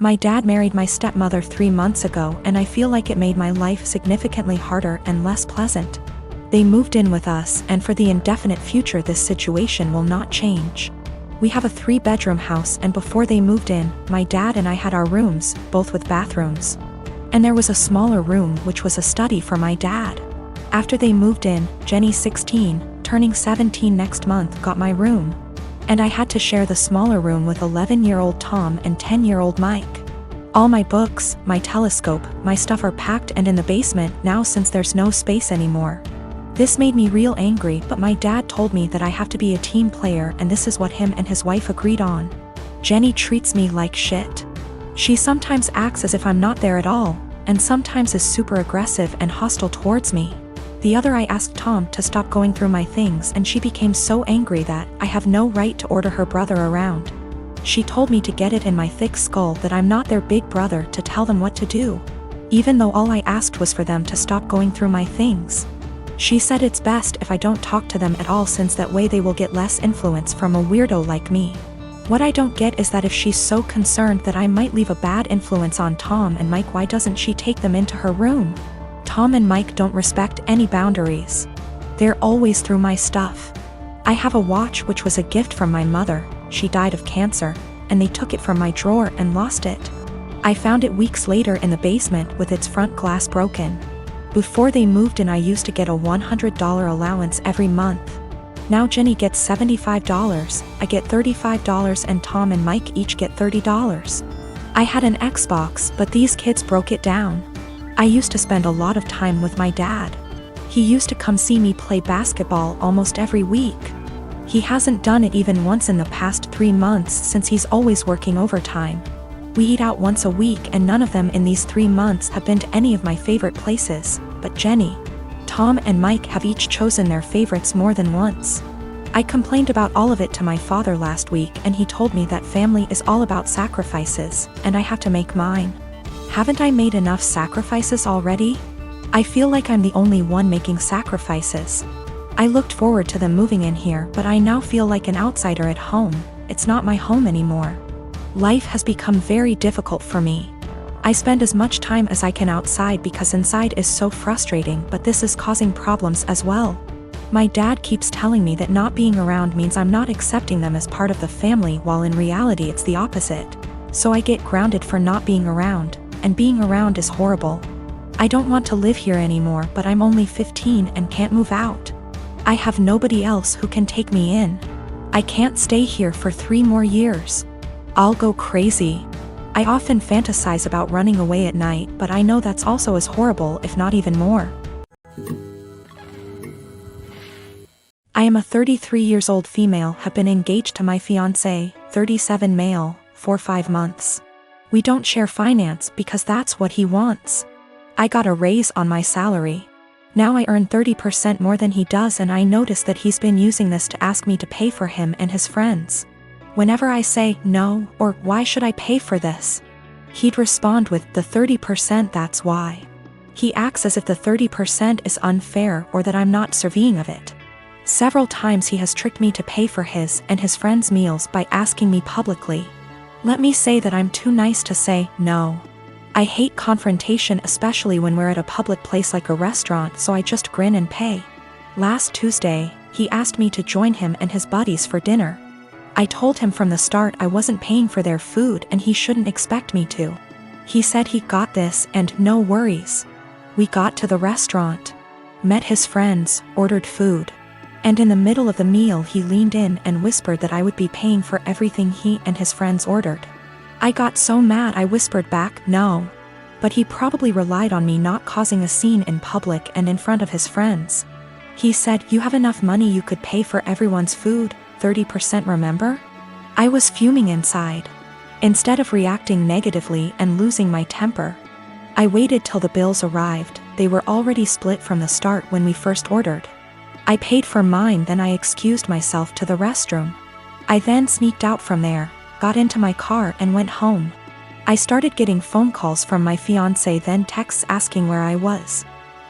My dad married my stepmother 3 months ago, and I feel like it made my life significantly harder and less pleasant. They moved in with us, and for the indefinite future this situation will not change. We have a 3-bedroom house, and before they moved in, my dad and I had our rooms, both with bathrooms. And there was a smaller room which was a study for my dad. After they moved in, Jenny, 16, turning 17 next month, got my room. And I had to share the smaller room with 11-year-old Tom and 10-year-old Mike. All my books, my telescope, my stuff are packed and in the basement now since there's no space anymore. This made me real angry, but my dad told me that I have to be a team player, and this is what him and his wife agreed on. Jenny treats me like shit. She sometimes acts as if I'm not there at all, and sometimes is super aggressive and hostile towards me. The other I asked Tom to stop going through my things, and she became so angry that I have no right to order her brother around. She told me to get it in my thick skull that I'm not their big brother to tell them what to do, even though all I asked was for them to stop going through my things. She said it's best if I don't talk to them at all, since that way they will get less influence from a weirdo like me. What I don't get is that if she's so concerned that I might leave a bad influence on Tom and Mike, why doesn't she take them into her room? Tom and Mike don't respect any boundaries. They're always through my stuff. I have a watch which was a gift from my mother. She died of cancer, and they took it from my drawer and lost it. I found it weeks later in the basement with its front glass broken. Before they moved in, I used to get a $100 allowance every month. Now Jenny gets $75, I get $35, and Tom and Mike each get $30. I had an Xbox, but these kids broke it down. I used to spend a lot of time with my dad. He used to come see me play basketball almost every week. He hasn't done it even once in the past 3 months since he's always working overtime. We eat out once a week, and none of them in these 3 months have been to any of my favorite places, but Jenny, Tom and Mike have each chosen their favorites more than once. I complained about all of it to my father last week, and he told me that family is all about sacrifices, and I have to make mine. Haven't I made enough sacrifices already? I feel like I'm the only one making sacrifices. I looked forward to them moving in here, but I now feel like an outsider at home. It's not my home anymore. Life has become very difficult for me. I spend as much time as I can outside because inside is so frustrating, but this is causing problems as well. My dad keeps telling me that not being around means I'm not accepting them as part of the family, while in reality it's the opposite. So I get grounded for not being around, and being around is horrible. I don't want to live here anymore, but I'm only 15 and can't move out. I have nobody else who can take me in. I can't stay here for 3 more years. I'll go crazy. I often fantasize about running away at night, but I know that's also as horrible, if not even more. I am a 33 years old female, have been engaged to my fiancé, 37 male, for 5 months. We don't share finance because that's what he wants. I got a raise on my salary. Now I earn 30% more than he does, and I notice that he's been using this to ask me to pay for him and his friends. Whenever I say no, or why should I pay for this, he'd respond with the 30%, that's why. He acts as if the 30% is unfair or that I'm not deserving of it. Several times he has tricked me to pay for his and his friends' meals by asking me publicly. Let me say that I'm too nice to say no. I hate confrontation, especially when we're at a public place like a restaurant, so I just grin and pay. Last Tuesday, he asked me to join him and his buddies for dinner. I told him from the start I wasn't paying for their food and he shouldn't expect me to. He said he got this and no worries. We got to the restaurant, met his friends, ordered food. And in the middle of the meal he leaned in and whispered that I would be paying for everything he and his friends ordered. I got so mad I whispered back, no. But he probably relied on me not causing a scene in public and in front of his friends. He said, "You have enough money, you could pay for everyone's food, 30%, remember?" I was fuming inside. Instead of reacting negatively and losing my temper, I waited till the bills arrived. They were already split from the start when we first ordered. I paid for mine, then I excused myself to the restroom. I then sneaked out from there, got into my car and went home. I started getting phone calls from my fiancé, then texts asking where I was.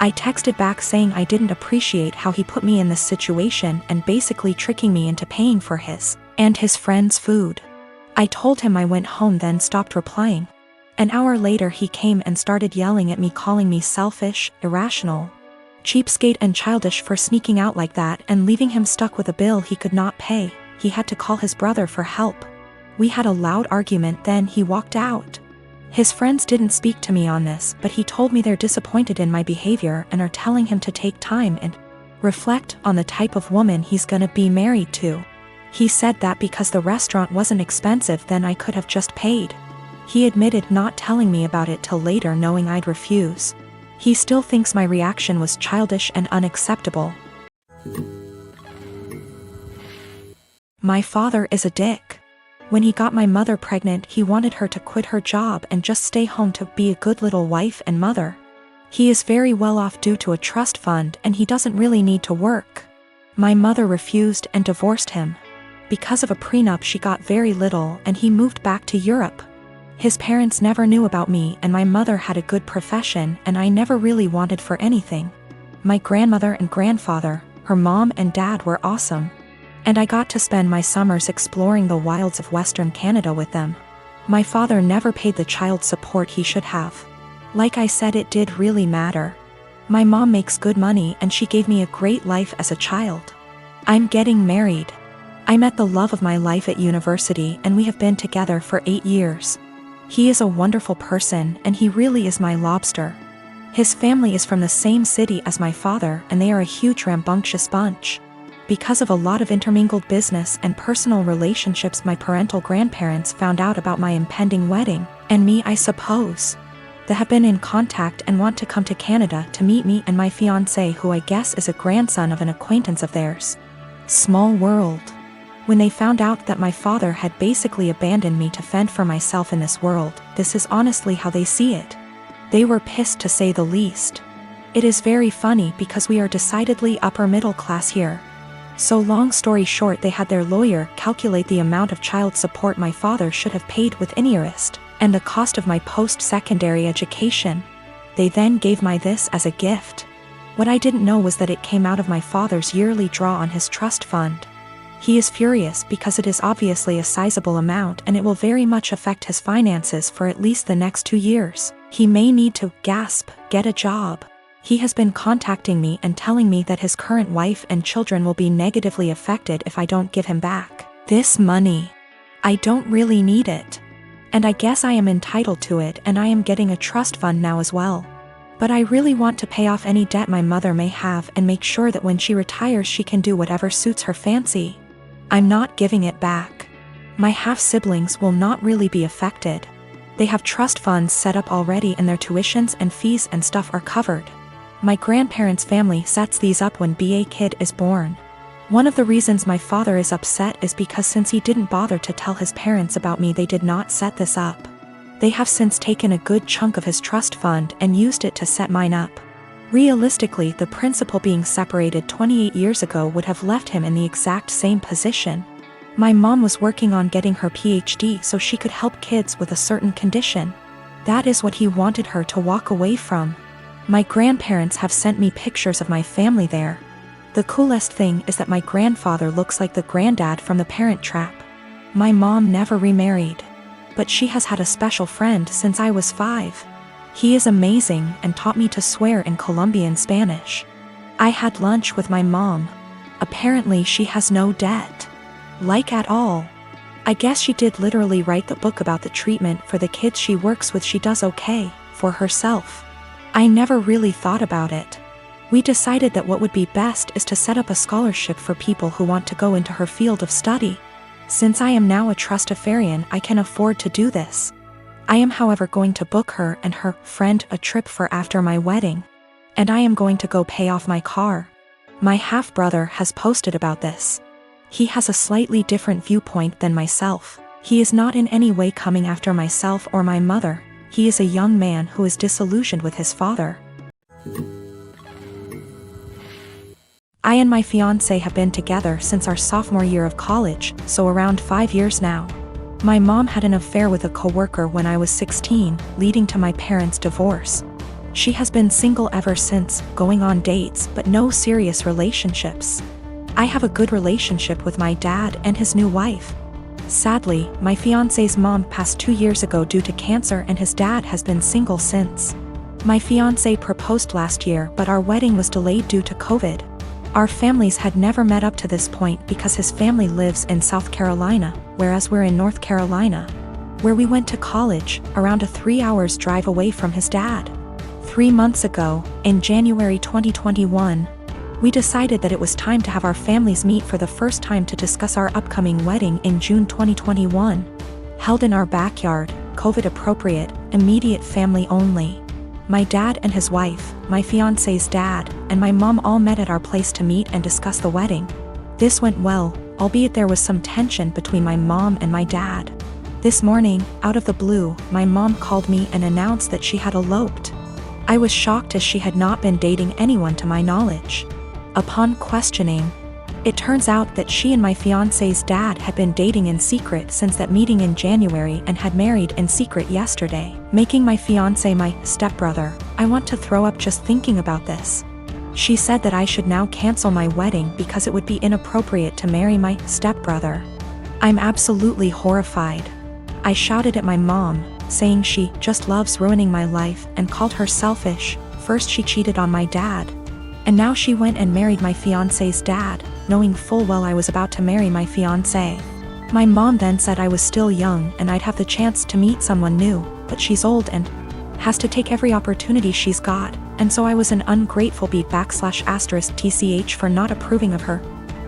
I texted back saying I didn't appreciate how he put me in this situation and basically tricking me into paying for his and his friends' food. I told him I went home, then stopped replying. An hour later he came and started yelling at me, calling me selfish, irrational, cheapskate and childish for sneaking out like that and leaving him stuck with a bill he could not pay. He had to call his brother for help. We had a loud argument, then he walked out. His friends didn't speak to me on this, but he told me they're disappointed in my behavior and are telling him to take time and reflect on the type of woman he's gonna be married to. He said that because the restaurant wasn't expensive, then I could have just paid. He admitted not telling me about it till later, knowing I'd refuse. He still thinks my reaction was childish and unacceptable. My father is a dick. When he got my mother pregnant, he wanted her to quit her job and just stay home to be a good little wife and mother. He is very well off due to a trust fund and he doesn't really need to work. My mother refused and divorced him. Because of a prenup, she got very little and he moved back to Europe. His parents never knew about me and my mother had a good profession and I never really wanted for anything. My grandmother and grandfather, her mom and dad, were awesome. And I got to spend my summers exploring the wilds of Western Canada with them. My father never paid the child support he should have. Like I said, it did really matter. My mom makes good money and she gave me a great life as a child. I'm getting married. I met the love of my life at university and we have been together for 8 years. He is a wonderful person and he really is my lobster. His family is from the same city as my father and they are a huge rambunctious bunch. Because of a lot of intermingled business and personal relationships, my parental grandparents found out about my impending wedding, and me, I suppose. They have been in contact and want to come to Canada to meet me and my fiancé, who I guess is a grandson of an acquaintance of theirs. Small world. When they found out that my father had basically abandoned me to fend for myself in this world, this is honestly how they see it. They were pissed, to say the least. It is very funny because we are decidedly upper middle class here. So long story short, they had their lawyer calculate the amount of child support my father should have paid with interest, and the cost of my post-secondary education. They then gave me this as a gift. What I didn't know was that it came out of my father's yearly draw on his trust fund. He is furious because it is obviously a sizable amount and it will very much affect his finances for at least the next 2 years. He may need to, get a job. He has been contacting me and telling me that his current wife and children will be negatively affected if I don't give him back this money. I don't really need it. And I guess I am entitled to it, and I am getting a trust fund now as well. But I really want to pay off any debt my mother may have and make sure that when she retires she can do whatever suits her fancy. I'm not giving it back. My half-siblings will not really be affected. They have trust funds set up already and their tuitions and fees and stuff are covered. My grandparents' family sets these up when a kid is born. One of the reasons my father is upset is because since he didn't bother to tell his parents about me, they did not set this up. They have since taken a good chunk of his trust fund and used it to set mine up. Realistically, the principal being separated 28 years ago would have left him in the exact same position. My mom was working on getting her PhD so she could help kids with a certain condition. That is what he wanted her to walk away from. My grandparents have sent me pictures of my family there. The coolest thing is that my grandfather looks like the granddad from The Parent Trap. My mom never remarried, but she has had a special friend since I was 5. He is amazing and taught me to swear in Colombian Spanish. I had lunch with my mom. Apparently she has no debt. Like at all. I guess she did literally write the book about the treatment for the kids she works with. She does okay for herself. I never really thought about it. We decided that what would be best is to set up a scholarship for people who want to go into her field of study. Since I am now a trustafarian, I can afford to do this. I am, however, going to book her and her friend a trip for after my wedding. And I am going to go pay off my car. My half-brother has posted about this. He has a slightly different viewpoint than myself. He is not in any way coming after myself or my mother. He is a young man who is disillusioned with his father. I and my fiancé have been together since our sophomore year of college, so around 5 years now. My mom had an affair with a coworker when I was 16, leading to my parents' divorce. She has been single ever since, going on dates but no serious relationships. I have a good relationship with my dad and his new wife. Sadly, my fiancé's mom passed 2 years ago due to cancer and his dad has been single since. My fiancé proposed last year, but our wedding was delayed due to COVID. Our families had never met up to this point because his family lives in South Carolina, whereas we're in North Carolina, where we went to college, around a 3 hours drive away from his dad. 3 months ago, in January 2021, we decided that it was time to have our families meet for the first time to discuss our upcoming wedding in June 2021. Held in our backyard, COVID appropriate, immediate family only. My dad and his wife, my fiancé's dad, and my mom all met at our place to meet and discuss the wedding. This went well, albeit there was some tension between my mom and my dad. This morning, out of the blue, my mom called me and announced that she had eloped. I was shocked as she had not been dating anyone to my knowledge. Upon questioning, it turns out that she and my fiancé's dad had been dating in secret since that meeting in January and had married in secret yesterday, making my fiancé my stepbrother. I want to throw up just thinking about this. She said that I should now cancel my wedding because it would be inappropriate to marry my stepbrother. I'm absolutely horrified. I shouted at my mom, saying she just loves ruining my life, and called her selfish. First she cheated on my dad, and now she went and married my fiancé's dad, knowing full well I was about to marry my fiancé. My mom then said I was still young and I'd have the chance to meet someone new, but she's old and has to take every opportunity she's got, and so I was an ungrateful /*tch for not approving of her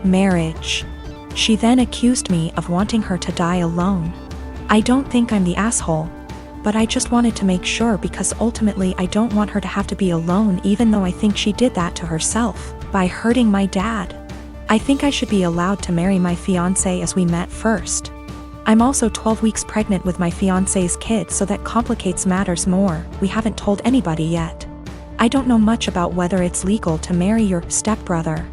marriage. She then accused me of wanting her to die alone. I don't think I'm the asshole, but I just wanted to make sure because ultimately I don't want her to have to be alone, even though I think she did that to herself by hurting my dad. I think I should be allowed to marry my fiancé as we met first. I'm also 12 weeks pregnant with my fiancé's kid, so that complicates matters more. We haven't told anybody yet. I don't know much about whether it's legal to marry your stepbrother.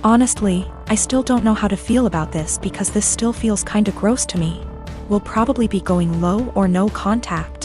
Honestly, I still don't know how to feel about this because this still feels kinda gross to me. We'll probably be going low or no contact.